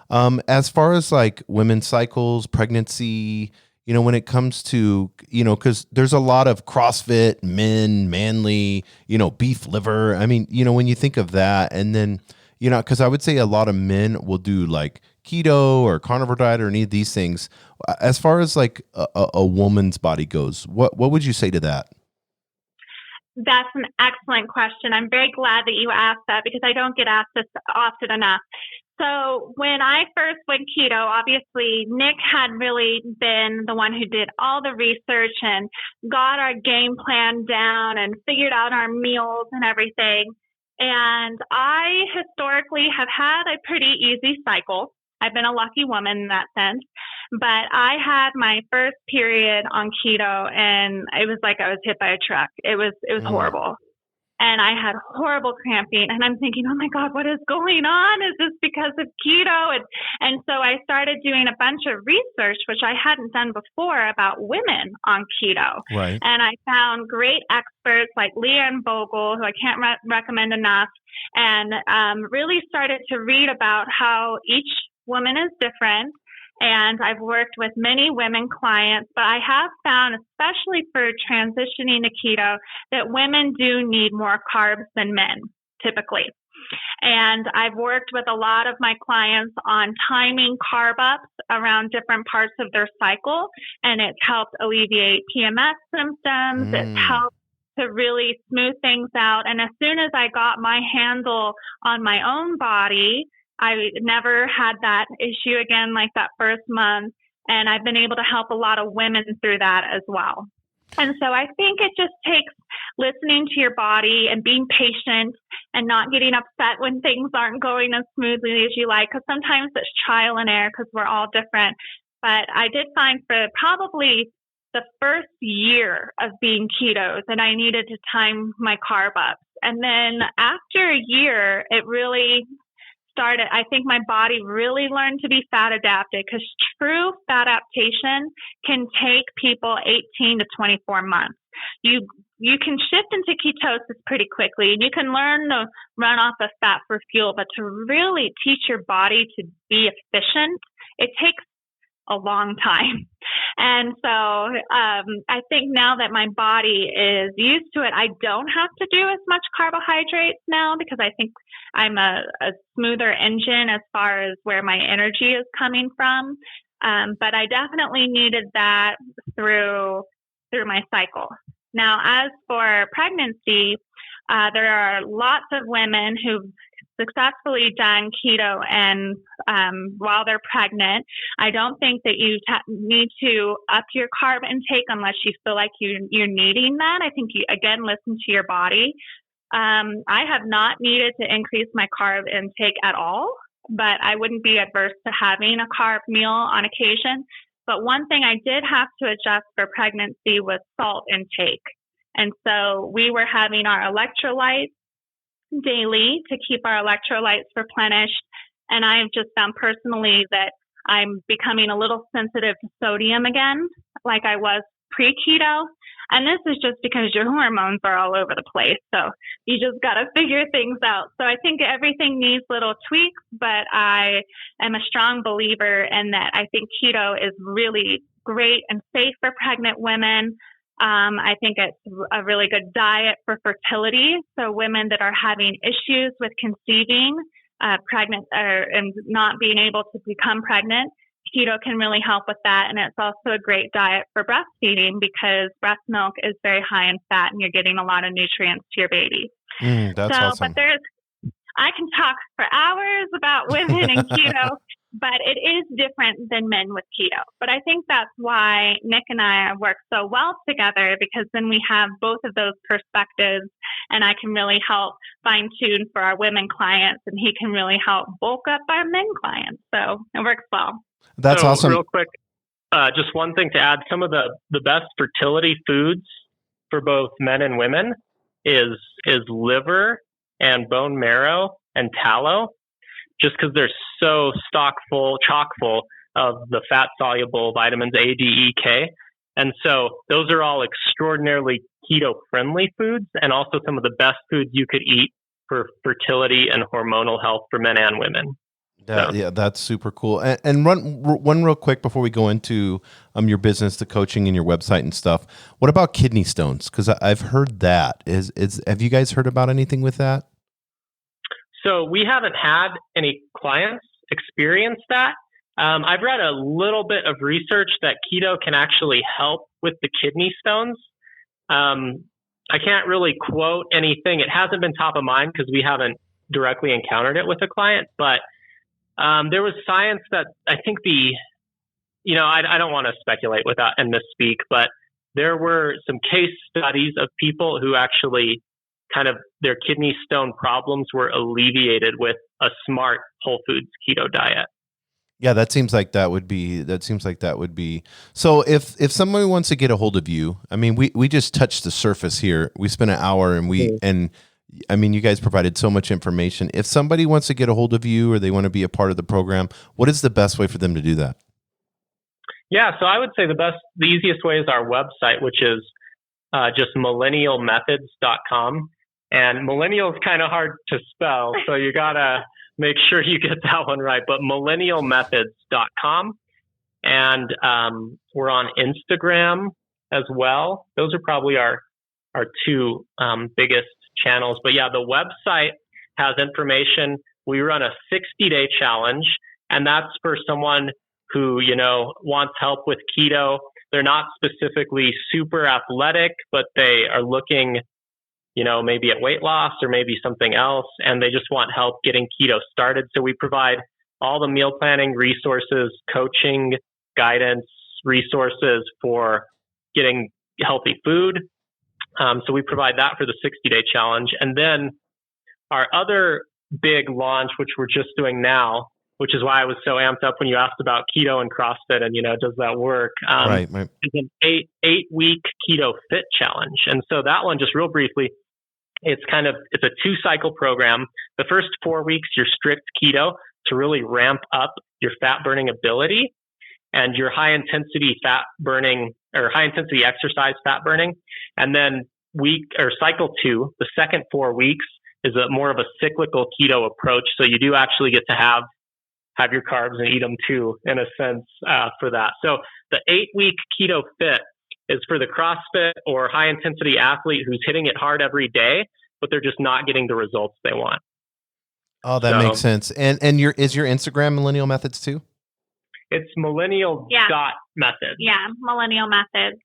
as far as like women's cycles, pregnancy, when it comes to, because there's a lot of CrossFit, manly, beef liver. I mean, when you think of that, and then, because I would say a lot of men will do like keto or carnivore diet or any of these things. As far as like a woman's body goes, what would you say to that? That's an excellent question. I'm very glad that you asked that because I don't get asked this often enough. So when I first went keto, obviously Nick had really been the one who did all the research and got our game plan down and figured out our meals and everything. And I historically have had a pretty easy cycle. I've been a lucky woman in that sense. But I had my first period on keto and it was like I was hit by a truck. It was horrible. And I had horrible cramping and I'm thinking, oh my God, what is going on? Is this because of keto? And so I started doing a bunch of research, which I hadn't done before, about women on keto. Right. And I found great experts like Leanne Vogel, who I can't recommend enough, and really started to read about how each woman is different. And I've worked with many women clients, but I have found, especially for transitioning to keto, that women do need more carbs than men, typically. And I've worked with a lot of my clients on timing carb ups around different parts of their cycle, and it's helped alleviate PMS symptoms. It's helped to really smooth things out. And as soon as I got my handle on my own body, I never had that issue again like that first month. And I've been able to help a lot of women through that as well. And so I think it just takes listening to your body and being patient and not getting upset when things aren't going as smoothly as you like, because sometimes it's trial and error because we're all different. But I did find for probably the first year of being keto that I needed to time my carb ups. And then after a year, it really started, I think my body really learned to be fat adapted, because true fat adaptation can take people 18 to 24 months. You can shift into ketosis pretty quickly, and you can learn to run off of fat for fuel, but to really teach your body to be efficient, it takes a long time. And so I think now that my body is used to it, I don't have to do as much carbohydrates now, because I think I'm a smoother engine as far as where my energy is coming from. But I definitely needed that through my cycle. Now, as for pregnancy, there are lots of women who've successfully done keto and while they're pregnant. I don't think that you need to up your carb intake unless you feel like you're needing that. I think you, again, listen to your body. I have not needed to increase my carb intake at all, but I wouldn't be adverse to having a carb meal on occasion. But one thing I did have to adjust for pregnancy was salt intake. And so we were having our electrolytes daily to keep our electrolytes replenished. And I've just found personally that I'm becoming a little sensitive to sodium again, like I was pre-keto. And this is just because your hormones are all over the place. So you just got to figure things out. So I think everything needs little tweaks, but I am a strong believer in that. I think keto is really great and safe for pregnant women. I think it's a really good diet for fertility. So women that are having issues with conceiving, pregnant, and not being able to become pregnant, keto can really help with that. And it's also a great diet for breastfeeding because breast milk is very high in fat and you're getting a lot of nutrients to your baby. That's awesome. But I can talk for hours about women and keto, but it is different than men with keto. But I think that's why Nick and I work so well together, because then we have both of those perspectives and I can really help fine tune for our women clients and he can really help bulk up our men clients. So it works well. That's awesome. Real quick, just one thing to add, some of the best fertility foods for both men and women is liver and bone marrow and tallow, just because they're so chock full of the fat soluble vitamins A, D, E, K. And so those are all extraordinarily keto friendly foods and also some of the best foods you could eat for fertility and hormonal health for men and women. Yeah, that's super cool. And one real quick before we go into your business, the coaching and your website and stuff. What about kidney stones? Because I've heard that. Have you guys heard about anything with that? So we haven't had any clients experience that. I've read a little bit of research that keto can actually help with the kidney stones. I can't really quote anything. It hasn't been top of mind because we haven't directly encountered it with a client, but there was science that I think I don't want to speculate without and misspeak, but there were some case studies of people who actually kind of their kidney stone problems were alleviated with a smart whole foods keto diet. Yeah, that seems like that would be. So if somebody wants to get a hold of you, I mean, we just touched the surface here. We spent an hour and I mean, you guys provided so much information. If somebody wants to get a hold of you or they want to be a part of the program, what is the best way for them to do that? Yeah, so I would say the easiest way is our website, which is just millennialmethods.com. And millennial is kind of hard to spell, so you got to make sure you get that one right. But millennialmethods.com. And we're on Instagram as well. Those are probably our two biggest channels. But yeah, the website has information. We run a 60-day challenge, and that's for someone who, wants help with keto. They're not specifically super athletic, but they are looking, maybe at weight loss or maybe something else, and they just want help getting keto started. So we provide all the meal planning resources, coaching, guidance, resources for getting healthy food. So we provide that for the 60-day challenge. And then our other big launch, which we're just doing now, which is why I was so amped up when you asked about keto and CrossFit and, does that work? Right. It's an eight-week keto fit challenge. And so that one, just real briefly, it's a 2-cycle program. The first 4 weeks, you're strict keto to really ramp up your fat burning ability and your high intensity exercise fat burning. And then cycle 2, the second 4 weeks is more of a cyclical keto approach. So you do actually get to have your carbs and eat them too, in a sense, for that. So the 8-week keto fit is for the CrossFit or high intensity athlete who's hitting it hard every day, but they're just not getting the results they want. Oh, that makes sense. And is your Instagram Millennial Methods too? It's millennial.methods. Yeah, Millennial Methods.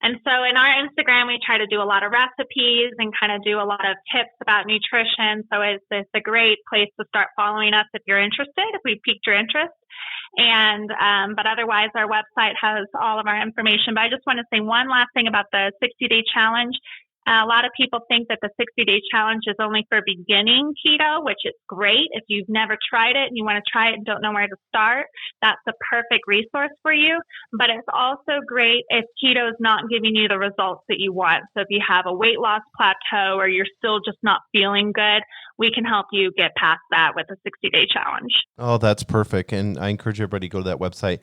And so in our Instagram, we try to do a lot of recipes and kind of do a lot of tips about nutrition. So it's a great place to start following us if you're interested, if we piqued your interest. And but otherwise, our website has all of our information. But I just want to say one last thing about the 60-day challenge. A lot of people think that the 60-day challenge is only for beginning keto, which is great. If you've never tried it and you want to try it and don't know where to start, that's a perfect resource for you. But it's also great if keto is not giving you the results that you want. So if you have a weight loss plateau or you're still just not feeling good, we can help you get past that with a 60-day challenge. Oh, that's perfect. And I encourage everybody to go to that website.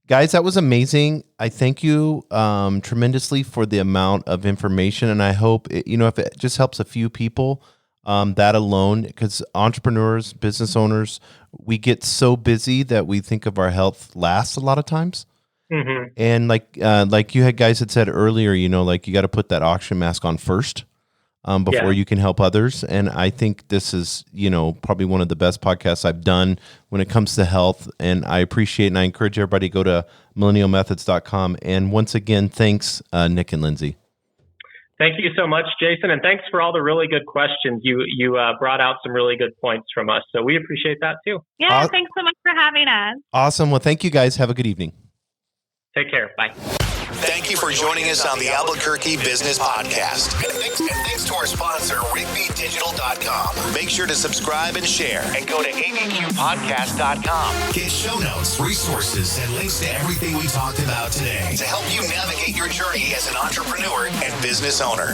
Guys, that was amazing. I thank you tremendously for the amount of information. And I hope, if it just helps a few people, that alone, because entrepreneurs, business owners, we get so busy that we think of our health last a lot of times. And like you had guys had said earlier, you know, like you got to put that oxygen mask on first before you can help others. And I think this is, you know, probably one of the best podcasts I've done when it comes to health. And I appreciate and I encourage everybody to go to millennialmethods.com. And once again, thanks, Nick and Lindsay. Thank you so much, Jason. And thanks for all the really good questions. You brought out some really good points from us. So we appreciate that too. Yeah, thanks so much for having us. Awesome. Well, thank you guys. Have a good evening. Take care. Bye. Thank you for joining us on the Albuquerque Business Podcast. And thanks to our sponsor, RigbyDigital.com. Make sure to subscribe and share. And go to abqpodcast.com. Get show notes, resources, and links to everything we talked about today to help you navigate your journey as an entrepreneur and business owner.